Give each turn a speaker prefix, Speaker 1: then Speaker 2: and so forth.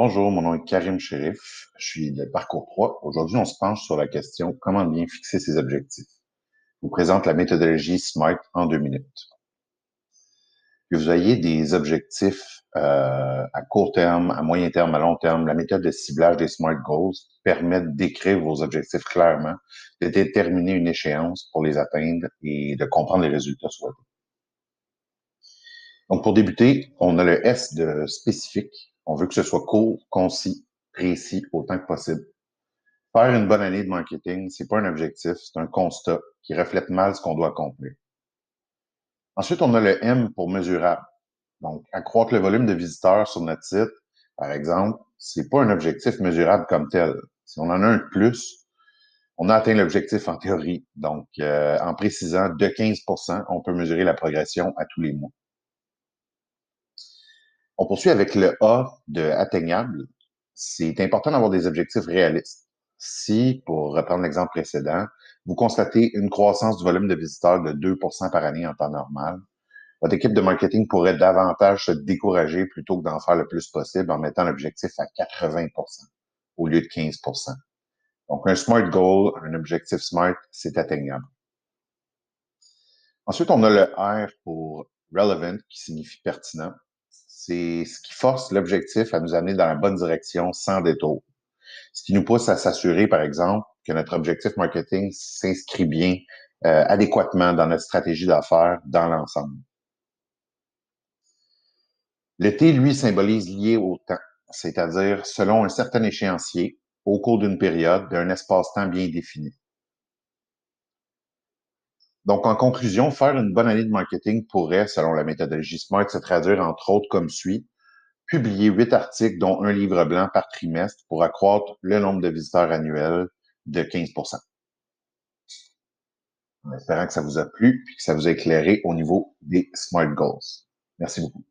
Speaker 1: Bonjour, mon nom est Karim Chérif, je suis de Parcours 3. Aujourd'hui, on se penche sur la question comment bien fixer ses objectifs. Je vous présente la méthodologie SMART en 2 minutes. Que vous ayez des objectifs à court terme, à moyen terme, à long terme, la méthode de ciblage des SMART Goals permet d'écrire vos objectifs clairement, de déterminer une échéance pour les atteindre et de comprendre les résultats souhaités. Donc, pour débuter, on a le S de spécifique. On veut que ce soit court, concis, précis autant que possible. Faire une bonne année de marketing, c'est pas un objectif, c'est un constat qui reflète mal ce qu'on doit accomplir. Ensuite, on a le M pour mesurable. Donc, accroître le volume de visiteurs sur notre site, par exemple, c'est pas un objectif mesurable comme tel. Si on en a un de plus, on a atteint l'objectif en théorie. Donc, en précisant de 15%, on peut mesurer la progression à tous les mois. On poursuit avec le A de atteignable. C'est important d'avoir des objectifs réalistes. Si, pour reprendre l'exemple précédent, vous constatez une croissance du volume de visiteurs de 2% par année en temps normal, votre équipe de marketing pourrait davantage se décourager plutôt que d'en faire le plus possible en mettant l'objectif à 80% au lieu de 15%. Donc, un SMART goal, un objectif SMART, c'est atteignable. Ensuite, on a le R pour relevant, qui signifie pertinent. C'est ce qui force l'objectif à nous amener dans la bonne direction sans détour. Ce qui nous pousse à s'assurer, par exemple, que notre objectif marketing s'inscrit bien, adéquatement dans notre stratégie d'affaires dans l'ensemble. Le T, lui, symbolise lié au temps, c'est-à-dire selon un certain échéancier, au cours d'une période, d'un espace-temps bien défini. Donc, en conclusion, faire une bonne année de marketing pourrait, selon la méthodologie SMART, se traduire entre autres comme suit. Publier 8 articles, dont un livre blanc par trimestre pour accroître le nombre de visiteurs annuels de 15%. En espérant que ça vous a plu et que ça vous a éclairé au niveau des SMART Goals. Merci beaucoup.